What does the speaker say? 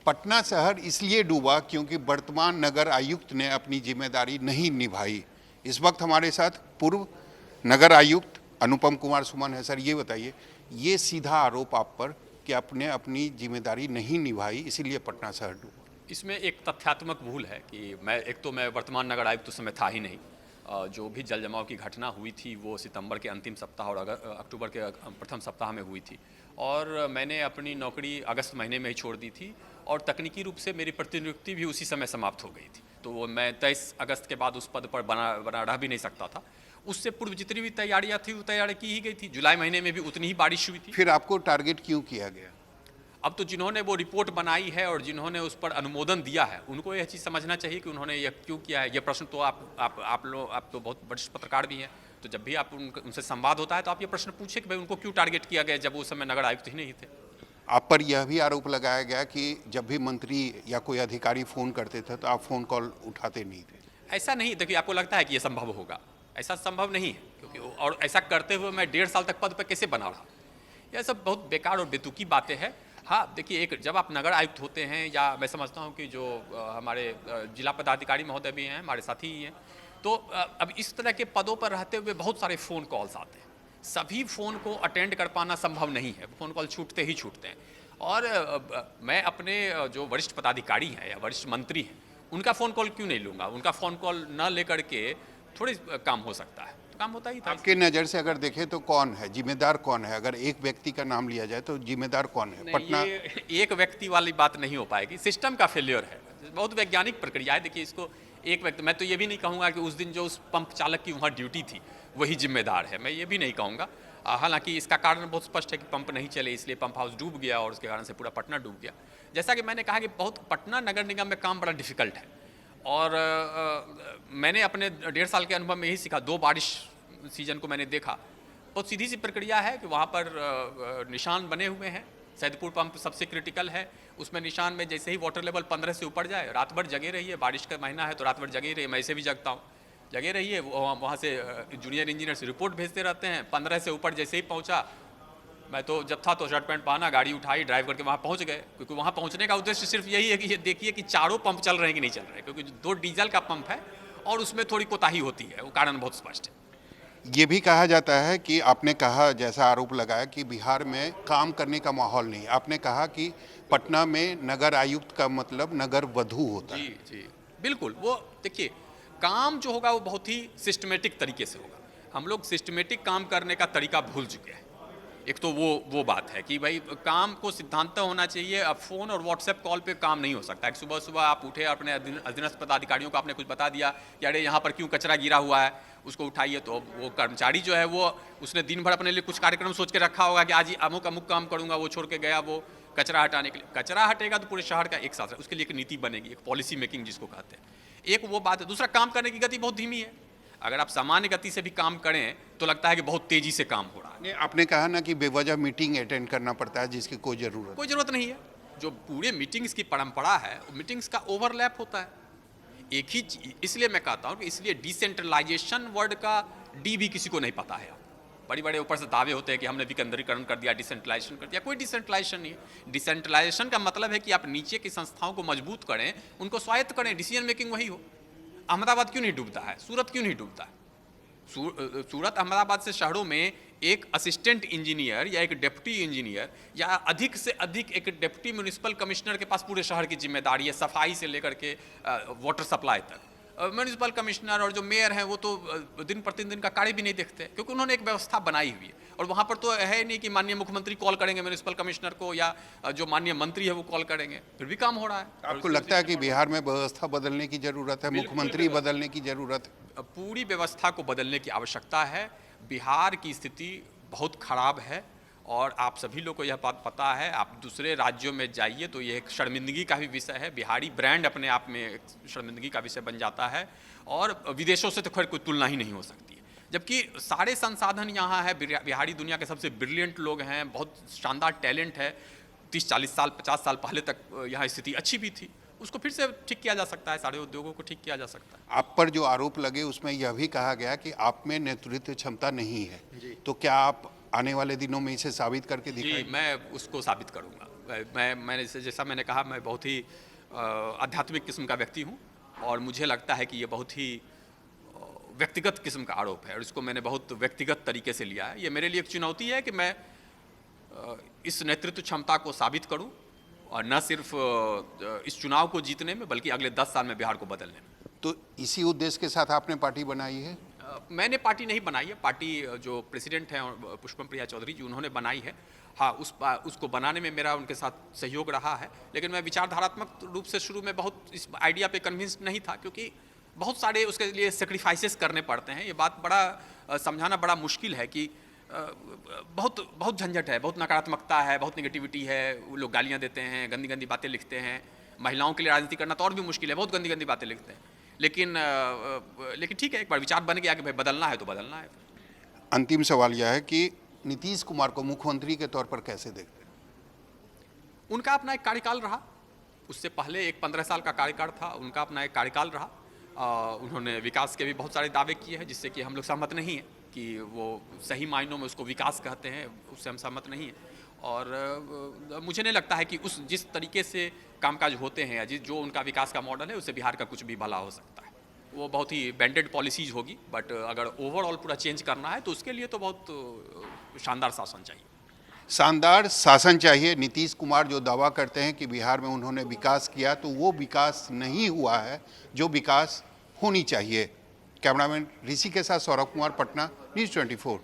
पटना शहर इसलिए डूबा क्योंकि वर्तमान नगर आयुक्त ने अपनी जिम्मेदारी नहीं निभाई। इस वक्त हमारे साथ पूर्व नगर आयुक्त अनुपम कुमार सुमन है। सर, ये बताइए, ये सीधा आरोप आप पर कि आपने अपनी जिम्मेदारी नहीं निभाई इसीलिए पटना शहर डूबा। इसमें एक तथ्यात्मक भूल है कि मैं वर्तमान नगर आयुक्त उस समय था ही नहीं। जो भी जल जमाव की घटना हुई थी वो सितंबर के अंतिम सप्ताह और अक्टूबर के प्रथम सप्ताह में हुई थी, और मैंने अपनी नौकरी अगस्त महीने में ही छोड़ दी थी, और तकनीकी रूप से मेरी प्रतिनियुक्ति भी उसी समय समाप्त हो गई थी। तो मैं 23 अगस्त के बाद उस पद पर बना रह भी नहीं सकता था। उससे पूर्व जितनी भी तैयारियां थी वो तैयारी की ही गई थी। जुलाई महीने में भी उतनी ही बारिश हुई थी। फिर आपको टारगेट क्यों किया गया? अब तो जिन्होंने वो रिपोर्ट बनाई है और जिन्होंने उस पर अनुमोदन दिया है उनको यह चीज़ समझना चाहिए कि उन्होंने यह क्यों किया है। ये प्रश्न तो आप तो बहुत वरिष्ठ पत्रकार भी हैं, तो जब भी आप उनसे संवाद होता है तो आप ये प्रश्न पूछे कि भाई उनको क्यों टारगेट किया गया जब उस समय नगर आयुक्त ही नहीं थे। आप पर यह भी आरोप लगाया गया कि जब भी मंत्री या कोई अधिकारी फ़ोन करते थे तो आप फ़ोन कॉल उठाते नहीं थे। ऐसा नहीं, देखिए आपको लगता है कि ये संभव होगा, ऐसा संभव नहीं है, क्योंकि और ऐसा करते हुए मैं 1.5 साल तक पद पर कैसे बना रहा। यह सब बहुत बेकार और बेतुकी बातें हैं। हाँ देखिए, एक जब आप नगर आयुक्त होते हैं, या मैं समझता हूँ कि जो हमारे जिला पदाधिकारी महोदय भी हैं, हमारे साथी ही हैं, तो अब इस तरह के पदों पर रहते हुए बहुत सारे फ़ोन कॉल्स आते हैं। सभी फ़ोन को अटेंड कर पाना संभव नहीं है, फ़ोन कॉल छूटते ही छूटते हैं। और मैं अपने जो वरिष्ठ पदाधिकारी हैं या वरिष्ठ मंत्री हैं उनका फ़ोन कॉल क्यों नहीं लूँगा? उनका फ़ोन कॉल न लेकर के थोड़ी काम हो सकता है, काम होता ही था। आपके नज़र से अगर देखें तो कौन है जिम्मेदार, कौन है? अगर एक व्यक्ति का नाम लिया जाए तो जिम्मेदार कौन है? पटना ये एक व्यक्ति वाली बात नहीं हो पाएगी, सिस्टम का फेल्योर है। बहुत वैज्ञानिक प्रक्रिया है। देखिए, इसको एक व्यक्ति, मैं तो ये भी नहीं कहूँगा कि उस दिन जो उस पंप चालक की वहाँ ड्यूटी थी वही जिम्मेदार है, मैं ये भी नहीं कहूँगा। हालांकि इसका कारण बहुत स्पष्ट है कि पंप नहीं चले, इसलिए पंप हाउस डूब गया और उसके कारण से पूरा पटना डूब गया। जैसा कि मैंने कहा कि बहुत पटना नगर निगम में काम बड़ा डिफिकल्ट है, और मैंने अपने 1.5 साल के अनुभव में यही सीखा। 2 बारिश सीजन को मैंने देखा। बहुत सीधी सी प्रक्रिया है कि वहाँ पर निशान बने हुए हैं। सैदपुर पंप सबसे क्रिटिकल है, उसमें निशान में जैसे ही वाटर लेवल 15 से ऊपर जाए, रात भर जगे रहिए। बारिश का महीना है तो रात भर जगे रहिए, मैं ऐसे भी जगता हूँ। जगे रहिए, वहाँ से जूनियर इंजीनियर से रिपोर्ट भेजते रहते हैं। 15 से ऊपर जैसे ही पहुँचा, मैं तो जब था तो शर्ट पैंट पहना, गाड़ी उठाई, ड्राइव करके वहाँ पहुँच गए। क्योंकि वहाँ पहुँचने का उद्देश्य सिर्फ यही है कि ये देखिए कि चारों पंप चल रहे हैं कि नहीं चल रहे हैं, क्योंकि 2 डीजल का पंप है और उसमें थोड़ी कोताही होती है, वो कारण बहुत स्पष्ट है। ये भी कहा जाता है कि आपने कहा, जैसा आरोप लगाया कि बिहार में काम करने का माहौल नहीं। आपने कहा कि पटना में नगर आयुक्त का मतलब नगर वधू होता है। जी जी, बिल्कुल। वो देखिए, काम जो होगा वो बहुत ही सिस्टमेटिक तरीके से होगा। हम लोग सिस्टमेटिक काम करने का तरीका भूल चुके हैं। एक तो वो बात है कि भाई काम को सिद्धांत होना चाहिए। अब फ़ोन और व्हाट्सएप कॉल पे काम नहीं हो सकता है। सुबह सुबह आप उठे, अपने अधीनस्थ पदाधिकारियों को आपने कुछ बता दिया कि अरे यहाँ पर क्यों कचरा गिरा हुआ है, उसको उठाइए। तो वो कर्मचारी जो है वो उसने दिन भर अपने लिए कुछ कार्यक्रम सोच के रखा होगा कि आज ही अमुक अमुक काम करूँगा, वो छोड़ के गया वो कचरा हटाने के लिए। कचरा हटेगा तो पूरे शहर का एक साथ, उसके लिए एक नीति बनेगी, एक पॉलिसी मेकिंग जिसको कहते हैं। एक वो बात है। दूसरा, काम करने की गति बहुत धीमी है। अगर आप सामान्य गति से भी काम करें तो लगता है कि बहुत तेजी से काम हो रहा है। आपने कहा ना कि बेवजह मीटिंग अटेंड करना पड़ता है जिसकी कोई ज़रूरत नहीं है। जो पूरे मीटिंग्स की परंपरा है, मीटिंग्स का ओवरलैप होता है। एक ही, इसलिए मैं कहता हूँ कि इसलिए डिसेंट्रलाइजेशन वर्ड का डी भी किसी को नहीं पता है। बड़ी बड़े ऊपर से दावे होते हैं कि हमने विकेंद्रीकरण कर दिया, डिसेंट्रलाइजेशन कर दिया। कोई डिसेंट्रलाइजेशन नहीं है। डिसेंट्रलाइजेशन का मतलब है कि आप नीचे की संस्थाओं को मजबूत करें, उनको स्वायत्त करें, डिसीजन मेकिंग वही हो। अहमदाबाद क्यों नहीं डूबता है? सूरत क्यों नहीं डूबता है? सूरत अहमदाबाद से शहरों में एक असिस्टेंट इंजीनियर या एक डिप्टी इंजीनियर या अधिक से अधिक एक डिप्टी म्यूनिसिपल कमिश्नर के पास पूरे शहर की जिम्मेदारी है, सफाई से लेकर के वाटर सप्लाई तक। म्यूनिसिपल कमिश्नर और जो मेयर हैं वो तो दिन प्रतिदिन का कार्य भी नहीं देखते, क्योंकि उन्होंने एक व्यवस्था बनाई हुई है। और वहाँ पर तो है नहीं कि माननीय मुख्यमंत्री कॉल करेंगे म्यूनिसिपल कमिश्नर को या जो माननीय मंत्री है वो कॉल करेंगे, फिर भी काम हो रहा है। आपको लगता है कि बिहार में व्यवस्था बदलने की जरूरत है, मुख्यमंत्री बदलने की जरूरत है? पूरी व्यवस्था को बदलने की आवश्यकता है। बिहार की स्थिति बहुत खराब है और आप सभी लोग को यह बात पता है। आप दूसरे राज्यों में जाइए तो ये एक शर्मिंदगी का भी विषय है। बिहारी ब्रांड अपने आप में एक शर्मिंदगी का विषय बन जाता है, और विदेशों से तो खैर कोई तुलना ही नहीं हो सकती है। जबकि सारे संसाधन यहाँ है। बिहारी दुनिया के सबसे ब्रिलियंट लोग हैं, बहुत शानदार टैलेंट है। 30-40 साल 50 साल पहले तक यहाँ स्थिति अच्छी भी थी, उसको फिर से ठीक किया जा सकता है। सारे उद्योगों को ठीक किया जा सकता है। आप पर जो आरोप लगे उसमें यह भी कहा गया कि आप में नेतृत्व क्षमता नहीं है, तो क्या आप आने वाले दिनों में इसे साबित करके दिखाएंगे? मैं उसको साबित करूंगा। मैंने जैसा मैंने कहा, मैं बहुत ही आध्यात्मिक किस्म का व्यक्ति हूँ और मुझे लगता है कि ये बहुत ही व्यक्तिगत किस्म का आरोप है और इसको मैंने बहुत व्यक्तिगत तरीके से लिया है। ये मेरे लिए एक चुनौती है कि मैं इस नेतृत्व क्षमता को साबित करूं और न सिर्फ इस चुनाव को जीतने में बल्कि अगले 10 साल में बिहार को बदलने में। तो इसी उद्देश्य के साथ आपने पार्टी बनाई है? मैंने पार्टी नहीं बनाई है, पार्टी जो प्रेसिडेंट हैं पुष्पम प्रिया चौधरी जी उन्होंने बनाई है। हाँ, उसको बनाने में मेरा उनके साथ सहयोग रहा है, लेकिन मैं विचारधारात्मक रूप से शुरू में बहुत इस आइडिया पे कन्विंस्ड नहीं था क्योंकि बहुत सारे उसके लिए सेक्रीफाइसेस करने पड़ते हैं। ये बात बड़ा समझाना बड़ा मुश्किल है कि बहुत बहुत झंझट है, बहुत नकारात्मकता है, बहुत नेगेटिविटी है, वो लोग गालियाँ देते हैं, गंदी गंदी बातें लिखते हैं। महिलाओं के लिए राजनीति करना तो और भी मुश्किल है, बहुत गंदी गंदी बातें लिखते हैं। लेकिन ठीक है, एक बार विचार बन गया कि भाई बदलना है तो बदलना है। अंतिम सवाल यह है कि नीतीश कुमार को मुख्यमंत्री के तौर पर कैसे देखते हैं? उनका अपना एक कार्यकाल रहा, उससे पहले एक 15 साल का कार्यकाल था, उनका अपना एक कार्यकाल रहा। उन्होंने विकास के भी बहुत सारे दावे किए हैं जिससे कि हम लोग सहमत नहीं हैं कि वो सही मायनों में उसको विकास कहते हैं, उससे हम सहमत नहीं हैं। और मुझे नहीं लगता है कि जिस तरीके से कामकाज होते हैं या जो उनका विकास का मॉडल है उससे बिहार का कुछ भी भला हो सकता है। वो बहुत ही बैंडेड पॉलिसीज होगी, बट अगर ओवरऑल पूरा चेंज करना है तो उसके लिए तो बहुत शानदार शासन चाहिए। शानदार शासन चाहिए। नीतीश कुमार जो दावा करते हैं कि बिहार में उन्होंने विकास किया, तो वो विकास नहीं हुआ है जो विकास होनी चाहिए। कैमरामैन ऋषि के साथ सौरभ कुमार, पटना, न्यूज़ 24।